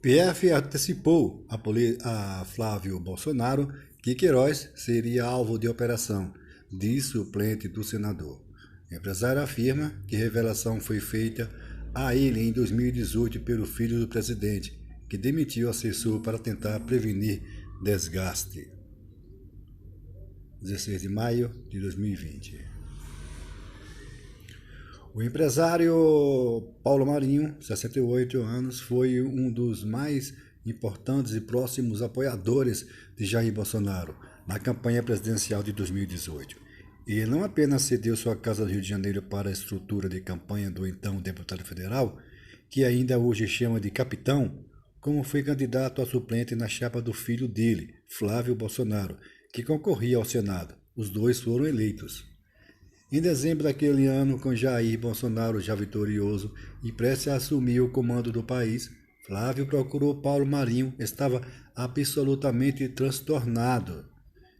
PF antecipou a Flávio Bolsonaro que Queiroz seria alvo de operação, diz suplente do senador. O empresário afirma que a revelação foi feita a ele em 2018 pelo filho do presidente, que demitiu o assessor para tentar prevenir desgaste. 16 de maio de 2020. O empresário Paulo Marinho, 68 anos, foi um dos mais importantes e próximos apoiadores de Jair Bolsonaro na campanha presidencial de 2018. Ele não apenas cedeu sua casa do Rio de Janeiro para a estrutura de campanha do então deputado federal, que ainda hoje chama de capitão, como foi candidato a suplente na chapa do filho dele, Flávio Bolsonaro, que concorria ao Senado. Os dois foram eleitos. Em dezembro daquele ano, com Jair Bolsonaro já vitorioso e prestes a assumir o comando do país, Flávio procurou Paulo Marinho, estava absolutamente transtornado,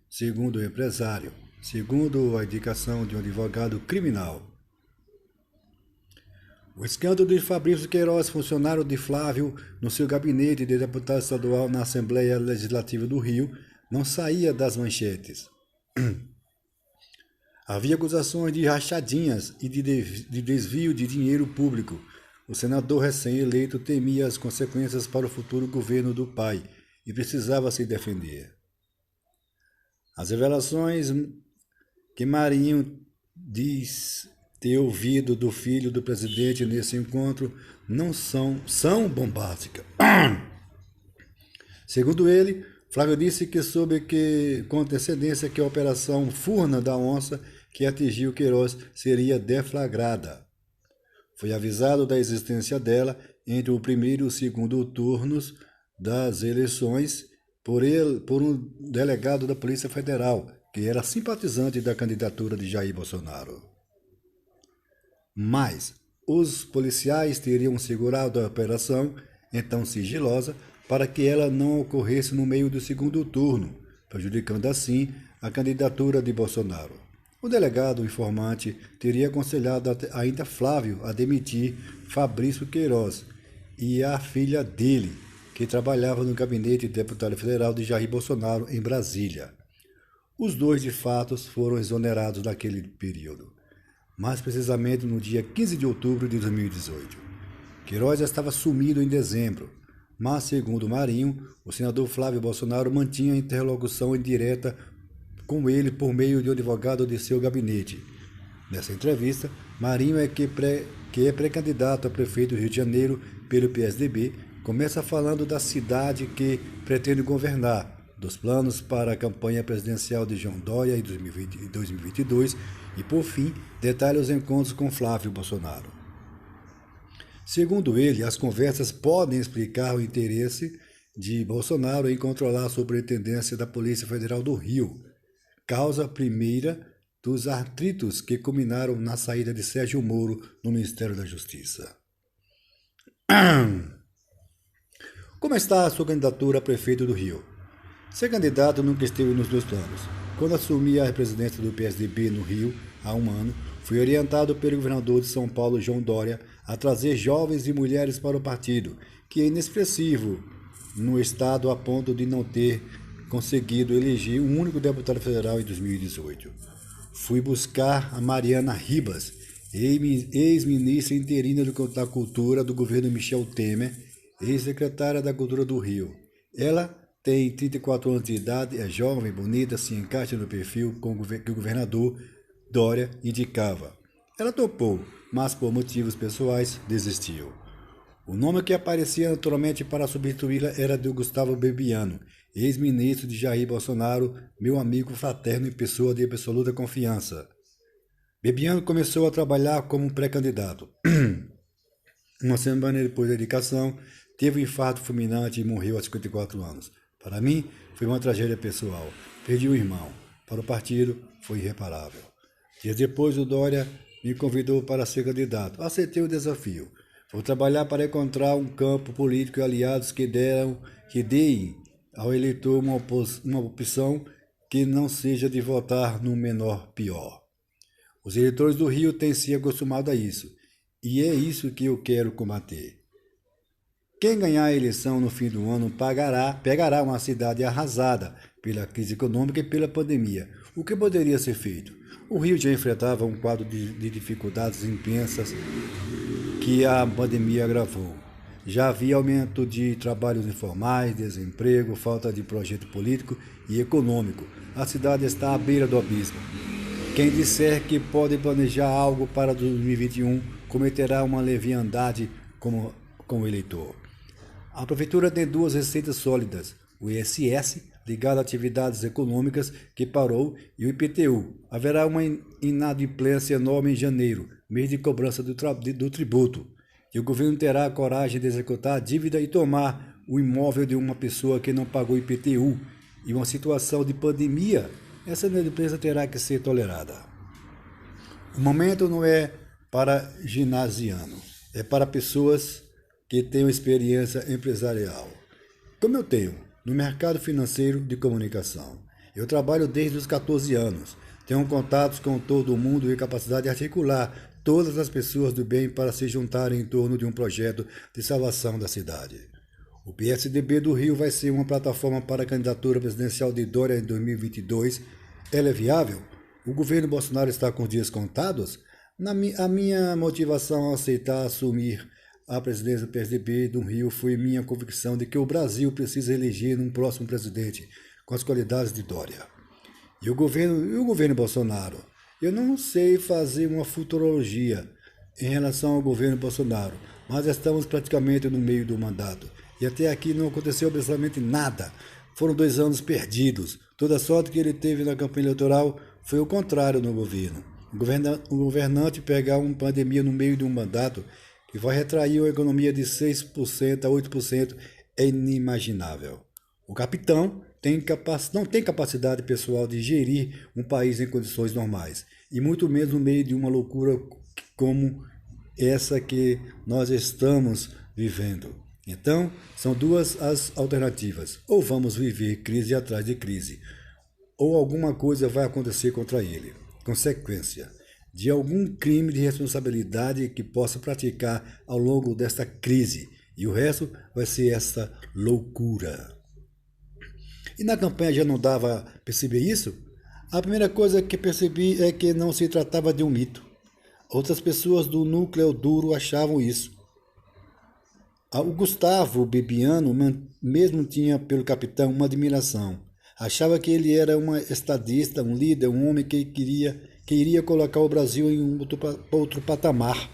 segundo o empresário, segundo a indicação de um advogado criminal. O escândalo de Fabrício Queiroz, funcionário de Flávio, no seu gabinete de deputado estadual na Assembleia Legislativa do Rio, não saía das manchetes. Havia acusações de rachadinhas e de desvio de dinheiro público. O senador recém-eleito temia as consequências para o futuro governo do pai e precisava se defender. As revelações que Marinho diz ter ouvido do filho do presidente nesse encontro não são bombásticas. Segundo ele, Flávio disse que soube com antecedência que a operação Furna da Onça, que atingiu Queiroz, seria deflagrada. Foi avisado da existência dela entre o primeiro e o segundo turnos das eleições por um delegado da Polícia Federal, que era simpatizante da candidatura de Jair Bolsonaro. Mas os policiais teriam segurado a operação, então sigilosa, para que ela não ocorresse no meio do segundo turno, prejudicando assim a candidatura de Bolsonaro. O delegado informante teria aconselhado ainda Flávio a demitir Fabrício Queiroz e a filha dele, que trabalhava no gabinete de deputado federal de Jair Bolsonaro em Brasília. Os dois, de fato, foram exonerados naquele período, mais precisamente no dia 15 de outubro de 2018. Queiroz já estava sumido em dezembro, mas, segundo Marinho, o senador Flávio Bolsonaro mantinha interlocução indireta com ele por meio de um advogado de seu gabinete. Nessa entrevista, Marinho, que é pré-candidato a prefeito do Rio de Janeiro pelo PSDB, começa falando da cidade que pretende governar, dos planos para a campanha presidencial de João Dória em 2022 e, por fim, detalha os encontros com Flávio Bolsonaro. Segundo ele, as conversas podem explicar o interesse de Bolsonaro em controlar a superintendência da Polícia Federal do Rio, causa primeira dos atritos que culminaram na saída de Sérgio Moro no Ministério da Justiça. Como está a sua candidatura a prefeito do Rio? Ser candidato nunca esteve nos meus planos. Quando assumi a presidência do PSDB no Rio, há um ano, fui orientado pelo governador de São Paulo, João Dória, a trazer jovens e mulheres para o partido, que é inexpressivo no estado a ponto de não ter conseguido eleger um único deputado federal em 2018. Fui buscar a Mariana Ribas, ex-ministra interina da Cultura do governo Michel Temer, ex-secretária da Cultura do Rio. Ela tem 34 anos de idade, é jovem, bonita, se encaixa no perfil que o governador Dória indicava. Ela topou, mas por motivos pessoais desistiu. O nome que aparecia naturalmente para substituí-la era de Gustavo Bebiano, ex-ministro de Jair Bolsonaro, meu amigo fraterno e pessoa de absoluta confiança. Bebiano começou a trabalhar como pré-candidato. Uma semana depois da indicação, teve um infarto fulminante e morreu aos 54 anos. Para mim, foi uma tragédia pessoal. Perdi um irmão. Para o partido, foi irreparável. Dias depois, o Dória me convidou para ser candidato. Aceitei o desafio. Vou trabalhar para encontrar um campo político e aliados que deem ao eleitor uma opção que não seja de votar no menor pior. Os eleitores do Rio têm se acostumado a isso, e é isso que eu quero combater. Quem ganhar a eleição no fim do ano pegará uma cidade arrasada pela crise econômica e pela pandemia. O que poderia ser feito? O Rio já enfrentava um quadro de dificuldades imensas que a pandemia agravou. Já havia aumento de trabalhos informais, desemprego, falta de projeto político e econômico. A cidade está à beira do abismo. Quem disser que pode planejar algo para 2021 cometerá uma leviandade como eleitor. A Prefeitura tem duas receitas sólidas, o ISS, ligado a atividades econômicas, que parou, e o IPTU. Haverá uma inadimplência enorme em janeiro, mês de cobrança do tributo. E o governo terá a coragem de executar a dívida e tomar o imóvel de uma pessoa que não pagou IPTU. Em uma situação de pandemia, essa inadimplência terá que ser tolerada. O momento não é para ginasiano, é para pessoas que tenham experiência empresarial. Como eu tenho, no mercado financeiro de comunicação. Eu trabalho desde os 14 anos. Tenho contatos com todo mundo e capacidade de articular todas as pessoas do bem para se juntarem em torno de um projeto de salvação da cidade. O PSDB do Rio vai ser uma plataforma para a candidatura presidencial de Dória em 2022. Ela é viável? O governo Bolsonaro está com os dias contados? A minha motivação a aceitar assumir a presidência do PSDB do Rio foi minha convicção de que o Brasil precisa eleger um próximo presidente com as qualidades de Dória. E o governo Bolsonaro? Eu não sei fazer uma futurologia em relação ao governo Bolsonaro, mas estamos praticamente no meio do mandato. E até aqui não aconteceu absolutamente nada. Foram 2 anos perdidos. Toda a sorte que ele teve na campanha eleitoral foi o contrário no governo. O governante pegar uma pandemia no meio de um mandato que vai retrair a economia de 6% a 8% é inimaginável. O capitão não tem capacidade pessoal de gerir um país em condições normais, e muito menos no meio de uma loucura como essa que nós estamos vivendo. Então, são duas as alternativas. Ou vamos viver crise atrás de crise, ou alguma coisa vai acontecer contra ele. Consequência de algum crime de responsabilidade que possa praticar ao longo desta crise, e o resto vai ser essa loucura. E na campanha já não dava a perceber isso? A primeira coisa que percebi é que não se tratava de um mito. Outras pessoas do núcleo duro achavam isso. O Gustavo Bebiano mesmo tinha pelo capitão uma admiração. Achava que ele era um estadista, um líder, um homem que iria colocar o Brasil em um outro patamar.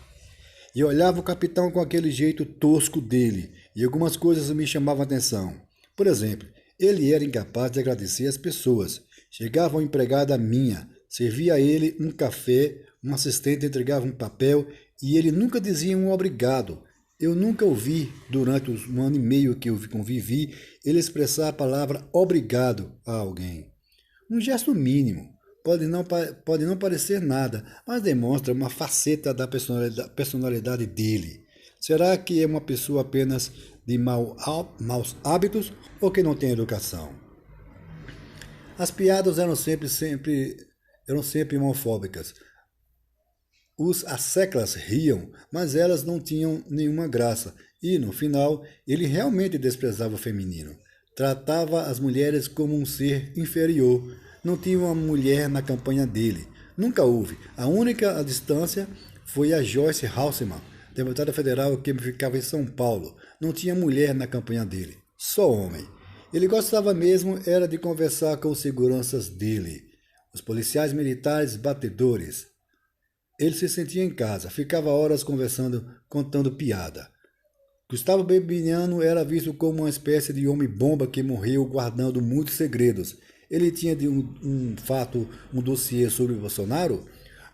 E olhava o capitão com aquele jeito tosco dele, e algumas coisas me chamavam a atenção. Por exemplo, ele era incapaz de agradecer as pessoas. Chegava uma empregada minha, servia a ele um café, um assistente entregava um papel e ele nunca dizia um obrigado. Eu nunca ouvi, durante os 1 ano e meio que eu convivi, ele expressar a palavra obrigado a alguém. Um gesto mínimo, pode não parecer nada, mas demonstra uma faceta da personalidade dele. Será que é uma pessoa apenas de maus hábitos ou que não tem educação? As piadas eram sempre homofóbicas. As seclas riam, mas elas não tinham nenhuma graça. E, no final, ele realmente desprezava o feminino. Tratava as mulheres como um ser inferior. Não tinha uma mulher na campanha dele. Nunca houve. A única distância foi a Joyce Halseman, deputada federal que ficava em São Paulo. Não tinha mulher na campanha dele. Só homem. Ele gostava mesmo era de conversar com os seguranças dele. Os policiais militares batedores. Ele se sentia em casa, ficava horas conversando, contando piada. Gustavo Bebiano era visto como uma espécie de homem-bomba que morreu guardando muitos segredos. Ele tinha um dossiê sobre Bolsonaro.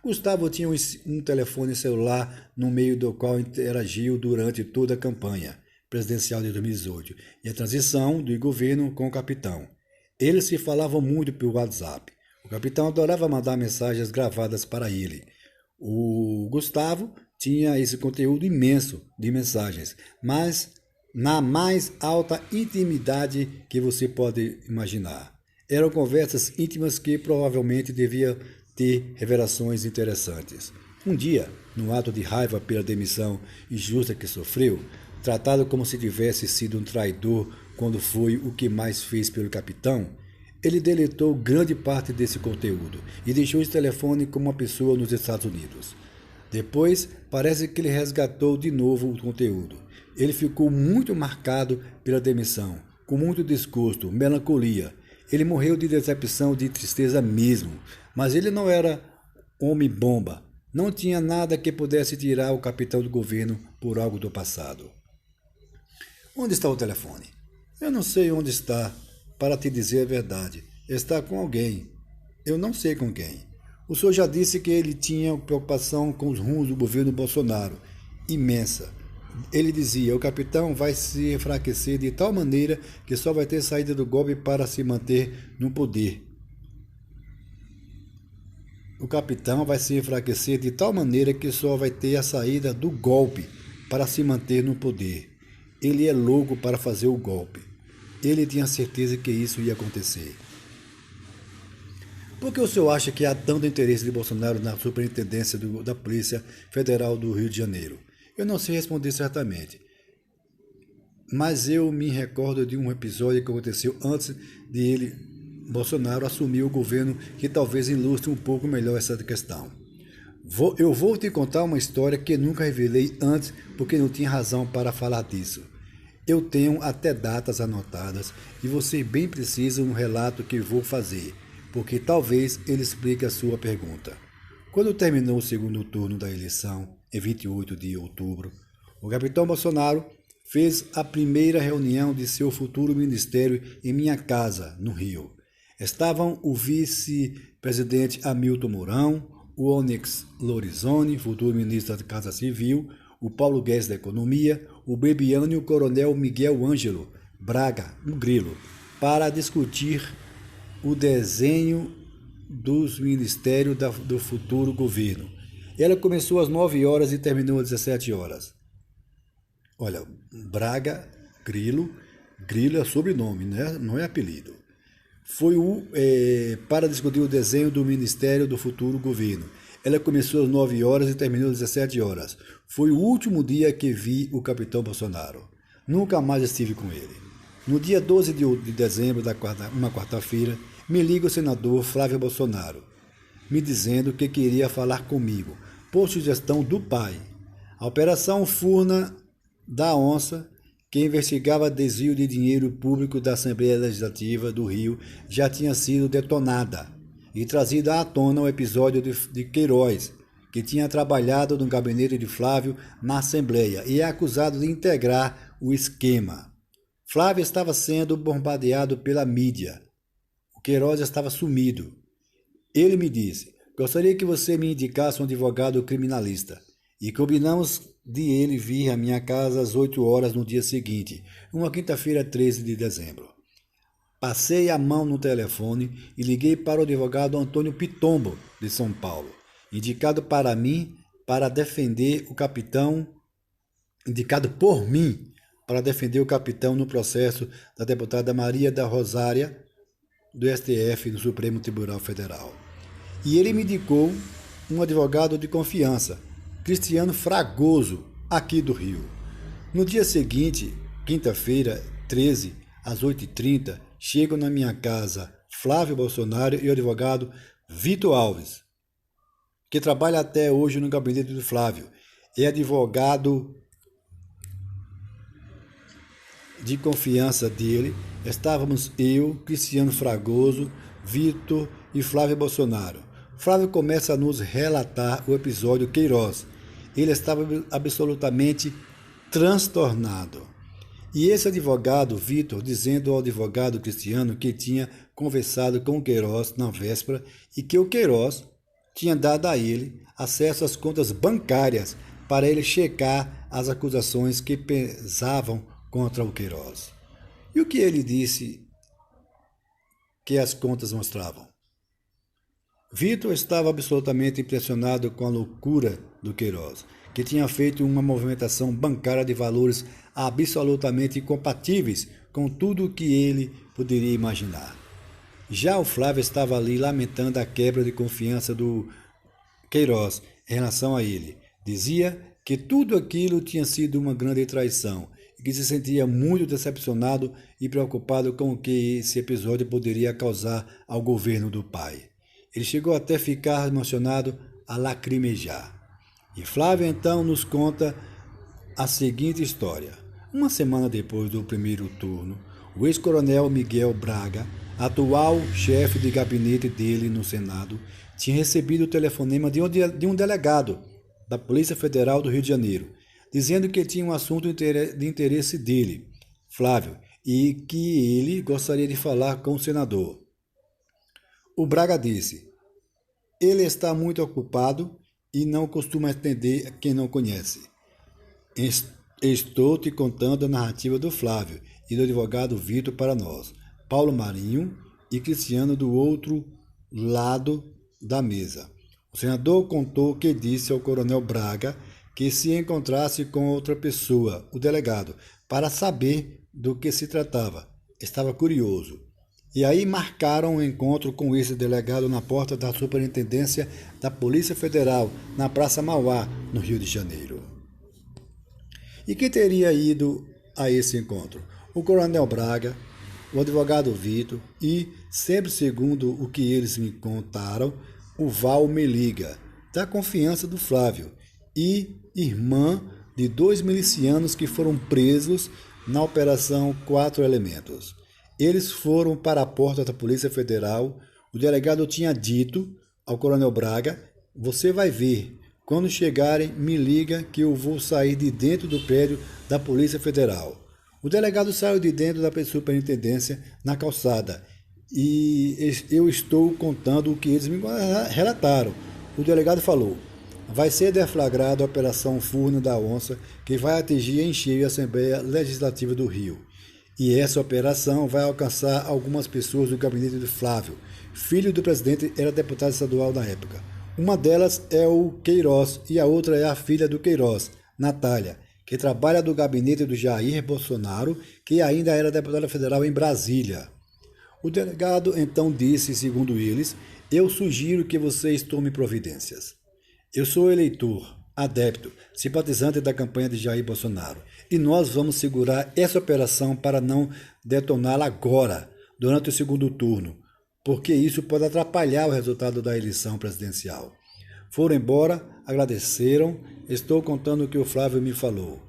Gustavo tinha um telefone celular no meio do qual interagiu durante toda a campanha presidencial de 2018 e a transição do governo com o capitão. Eles se falavam muito pelo WhatsApp. O capitão adorava mandar mensagens gravadas para ele. O Gustavo tinha esse conteúdo imenso de mensagens, mas na mais alta intimidade que você pode imaginar. Eram conversas íntimas que provavelmente deviam ter revelações interessantes. Um dia, no ato de raiva pela demissão injusta que sofreu, tratado como se tivesse sido um traidor quando foi o que mais fez pelo capitão, ele deletou grande parte desse conteúdo e deixou esse telefone como uma pessoa nos Estados Unidos. Depois, parece que ele resgatou de novo o conteúdo. Ele ficou muito marcado pela demissão, com muito desgosto, melancolia. Ele morreu de decepção, de tristeza mesmo, mas ele não era homem-bomba. Não tinha nada que pudesse tirar o capitão do governo por algo do passado. Onde está o telefone? Eu não sei onde está, para te dizer a verdade. Está com alguém. Eu não sei com quem. O senhor já disse que ele tinha preocupação com os rumos do governo Bolsonaro. Imensa. Ele dizia, o capitão vai se enfraquecer de tal maneira que só vai ter saída do golpe para se manter no poder. O capitão vai se enfraquecer de tal maneira que só vai ter a saída do golpe para se manter no poder. Ele é louco para fazer o golpe. Ele tinha certeza que isso ia acontecer. Por que o senhor acha que há tanto interesse de Bolsonaro na superintendência da Polícia Federal do Rio de Janeiro? Eu não sei responder certamente. Mas eu me recordo de um episódio que aconteceu antes de Bolsonaro assumir o governo que talvez ilustre um pouco melhor essa questão. Eu vou te contar uma história que nunca revelei antes porque não tinha razão para falar disso. Eu tenho até datas anotadas e você bem precisa um relato que vou fazer, porque talvez ele explique a sua pergunta. Quando terminou o segundo turno da eleição, em 28 de outubro, o capitão Bolsonaro fez a primeira reunião de seu futuro ministério em minha casa, no Rio. Estavam o vice-presidente Hamilton Mourão, o Onyx Lorenzoni, futuro ministro da Casa Civil, o Paulo Guedes da Economia, o Bebiano e o coronel Miguel Ângelo Braga, um grilo, para discutir o desenho dos ministérios do futuro governo. Ela começou às 9 horas e terminou às 17 horas. Olha, Braga, grilo é sobrenome, né? Não é apelido. Foi para discutir o desenho do Ministério do Futuro Governo. Ela começou às 9 horas e terminou às 17 horas. Foi o último dia que vi o capitão Bolsonaro. Nunca mais estive com ele. No dia 12 de dezembro, uma quarta-feira, me liga o senador Flávio Bolsonaro, me dizendo que queria falar comigo, por sugestão do pai. A Operação Furna da Onça, que investigava desvio de dinheiro público da Assembleia Legislativa do Rio, já tinha sido detonada e trazida à tona o episódio de Queiroz, que tinha trabalhado no gabinete de Flávio na Assembleia e é acusado de integrar o esquema. Flávio estava sendo bombardeado pela mídia. O Queiroz estava sumido. Ele me disse, gostaria que você me indicasse um advogado criminalista. E combinamos de ele vir à minha casa às 8 horas no dia seguinte, uma quinta-feira, 13 de dezembro. Passei a mão no telefone e liguei para o advogado Antônio Pitombo, de São Paulo, indicado por mim para defender o capitão no processo da deputada Maria da Rosária, do STF, do Supremo Tribunal Federal. E ele me indicou um advogado de confiança, Cristiano Fragoso, aqui do Rio. No dia seguinte, quinta-feira, 13, às 8h30, chegam na minha casa Flávio Bolsonaro e o advogado Vitor Alves, que trabalha até hoje no gabinete do Flávio. É advogado de confiança dele. Estávamos eu, Cristiano Fragoso, Vitor e Flávio Bolsonaro. Flávio começa a nos relatar o episódio Queiroz. Ele estava absolutamente transtornado. E esse advogado, Vitor, dizendo ao advogado Cristiano que tinha conversado com o Queiroz na véspera e que o Queiroz tinha dado a ele acesso às contas bancárias para ele checar as acusações que pesavam contra o Queiroz. E o que ele disse que as contas mostravam? Vitor estava absolutamente impressionado com a loucura do Queiroz, que tinha feito uma movimentação bancária de valores absolutamente incompatíveis com tudo o que ele poderia imaginar. Já o Flávio estava ali lamentando a quebra de confiança do Queiroz em relação a ele. Dizia que tudo aquilo tinha sido uma grande traição e que se sentia muito decepcionado e preocupado com o que esse episódio poderia causar ao governo do pai. Ele chegou até a ficar emocionado a lacrimejar. E Flávio então nos conta a seguinte história. Uma semana depois do primeiro turno, o ex-coronel Miguel Braga, atual chefe de gabinete dele no Senado, tinha recebido o telefonema de um delegado da Polícia Federal do Rio de Janeiro, dizendo que tinha um assunto de interesse dele, Flávio, e que ele gostaria de falar com o senador. O Braga disse: ele está muito ocupado e não costuma atender quem não conhece. Estou te contando a narrativa do Flávio e do advogado Vitor para nós, Paulo Marinho e Cristiano do outro lado da mesa. O senador contou que disse ao coronel Braga que se encontrasse com outra pessoa, o delegado, para saber do que se tratava. Estava curioso. E aí marcaram um encontro com esse delegado na porta da Superintendência da Polícia Federal, na Praça Mauá, no Rio de Janeiro. E quem teria ido a esse encontro? O coronel Braga, o advogado Vitor e, sempre segundo o que eles me contaram, o Val Meliga, da confiança do Flávio, e irmã de 2 milicianos que foram presos na Operação 4 Elementos. Eles foram para a porta da Polícia Federal. O delegado tinha dito ao coronel Braga: você vai ver, quando chegarem, me liga que eu vou sair de dentro do prédio da Polícia Federal. O delegado saiu de dentro da superintendência na calçada e eu estou contando o que eles me relataram. O delegado falou: vai ser deflagrada a Operação Furna da Onça, que vai atingir em cheio a Assembleia Legislativa do Rio. E essa operação vai alcançar algumas pessoas do gabinete do Flávio, filho do presidente, era deputado estadual na época. Uma delas é o Queiroz e a outra é a filha do Queiroz, Natália, que trabalha no gabinete do Jair Bolsonaro, que ainda era deputada federal em Brasília. O delegado então disse, segundo eles: eu sugiro que vocês tomem providências. Eu sou eleitor, adepto, simpatizante da campanha de Jair Bolsonaro, e nós vamos segurar essa operação para não detoná-la agora, durante o segundo turno, porque isso pode atrapalhar o resultado da eleição presidencial. Foram embora, agradeceram, estou contando o que o Flávio me falou.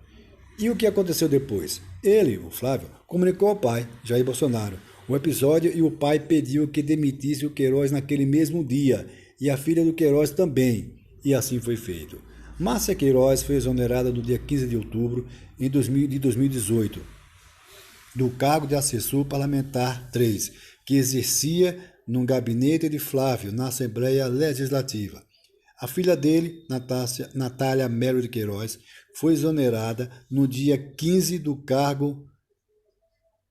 E o que aconteceu depois? Ele, o Flávio, comunicou ao pai, Jair Bolsonaro, o episódio e o pai pediu que demitisse o Queiroz naquele mesmo dia, e a filha do Queiroz também, e assim foi feito. Márcia Queiroz foi exonerada no dia 15 de outubro de 2018 do cargo de assessor parlamentar 3, que exercia no gabinete de Flávio, na Assembleia Legislativa. A filha dele, Natália Melo de Queiroz, foi exonerada no dia 15 do cargo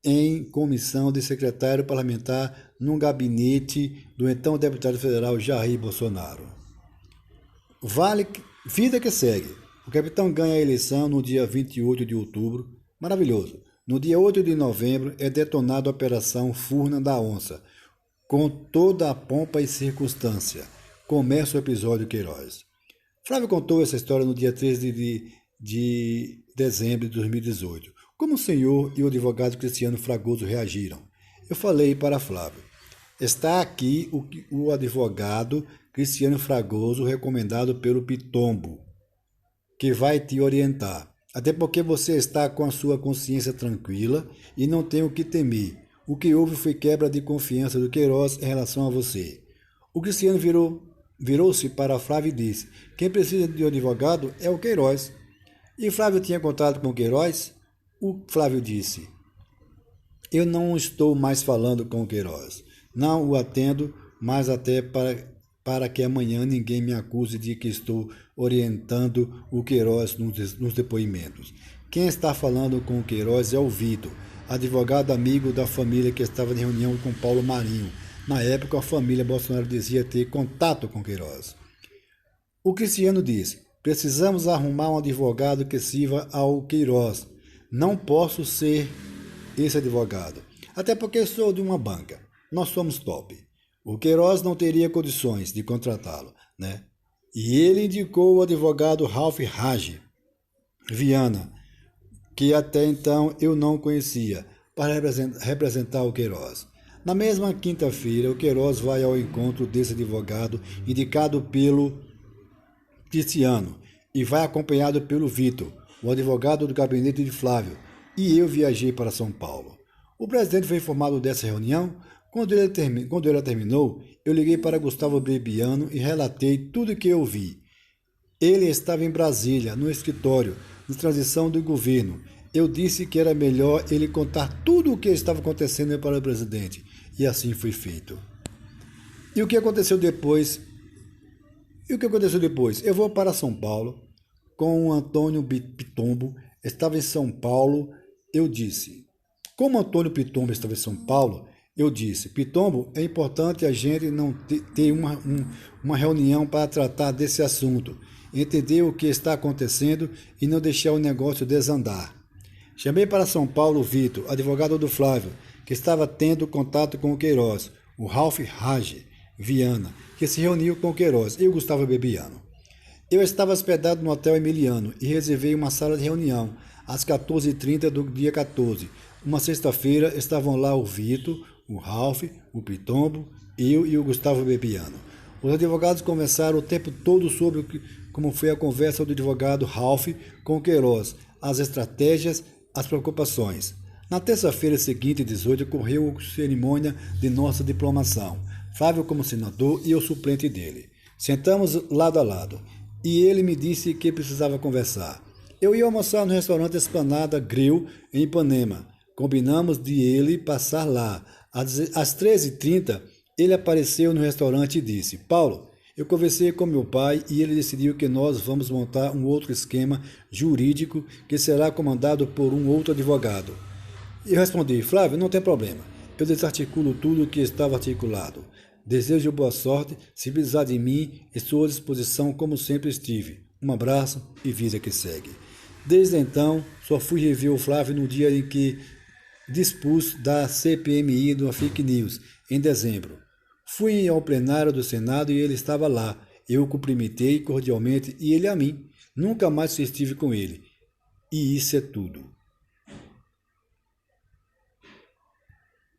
em comissão de secretário parlamentar no gabinete do então deputado federal Jair Bolsonaro. Vida que segue. O capitão ganha a eleição no dia 28 de outubro. Maravilhoso. No dia 8 de novembro é detonada a Operação Furna da Onça, com toda a pompa e circunstância. Começa o episódio Queiroz. Flávio contou essa história no dia 13 de dezembro de 2018. Como o senhor e o advogado Cristiano Fragoso reagiram? Eu falei para Flávio: está aqui o advogado Cristiano Fragoso, recomendado pelo Pitombo, que vai te orientar. Até porque você está com a sua consciência tranquila e não tem o que temer. O que houve foi quebra de confiança do Queiroz em relação a você. O Cristiano virou-se para Flávio e disse: quem precisa de um advogado é o Queiroz. E Flávio tinha contato com o Queiroz? O Flávio disse: eu não estou mais falando com o Queiroz. Não o atendo, mas até para que amanhã ninguém me acuse de que estou orientando o Queiroz nos depoimentos. Quem está falando com o Queiroz é o Vitor, advogado amigo da família que estava em reunião com Paulo Marinho. Na época, a família Bolsonaro dizia ter contato com Queiroz. O Cristiano disse: precisamos arrumar um advogado que sirva ao Queiroz. Não posso ser esse advogado, até porque sou de uma banca. Nós somos top. O Queiroz não teria condições de contratá-lo, né? E ele indicou o advogado Ralph Rage Viana, que até então eu não conhecia, para representar o Queiroz. Na mesma quinta-feira, o Queiroz vai ao encontro desse advogado indicado pelo Cristiano e vai acompanhado pelo Vitor, o advogado do gabinete de Flávio, e eu viajei para São Paulo. O presidente foi informado dessa reunião. Quando ela terminou, eu liguei para Gustavo Bebiano e relatei tudo o que eu vi. Ele estava em Brasília, no escritório, na transição do governo. Eu disse que era melhor ele contar tudo o que estava acontecendo para o presidente, e assim foi feito. E o que aconteceu depois? Eu vou para São Paulo com o Antônio Pitombo. Estava em São Paulo, eu disse. Como Antônio Pitombo estava em São Paulo, eu disse, Pitombo, é importante a gente não ter uma reunião para tratar desse assunto, entender o que está acontecendo e não deixar o negócio desandar. Chamei para São Paulo o Vitor, advogado do Flávio, que estava tendo contato com o Queiroz, o Ralph Rage Viana, que se reuniu com o Queiroz e o Gustavo Bebiano. Eu estava hospedado no Hotel Emiliano e reservei uma sala de reunião às 14h30 do dia 14. Uma sexta-feira estavam lá o Vitor, o Ralph, o Pitombo, eu e o Gustavo Bebiano. Os advogados conversaram o tempo todo sobre como foi a conversa do advogado Ralph com o Queiroz, as estratégias, as preocupações. Na terça-feira seguinte, 18, ocorreu a cerimônia de nossa diplomação. Flávio como senador e eu suplente dele. Sentamos lado a lado e ele me disse que precisava conversar. Eu ia almoçar no restaurante Esplanada Grill, em Ipanema. Combinamos de ele passar lá. Às 13h30, ele apareceu no restaurante e disse, Paulo, eu conversei com meu pai e ele decidiu que nós vamos montar um outro esquema jurídico que será comandado por um outro advogado. Eu respondi, Flávio, não tem problema. Eu desarticulo tudo o que estava articulado. Desejo boa sorte, se precisar de mim, estou à disposição como sempre estive. Um abraço e vida que segue. Desde então, só fui rever o Flávio no dia em que dispus da CPMI do Fake News, em dezembro. Fui ao plenário do Senado e ele estava lá. Eu o cumprimentei cordialmente e ele a mim. Nunca mais estive com ele. E isso é tudo.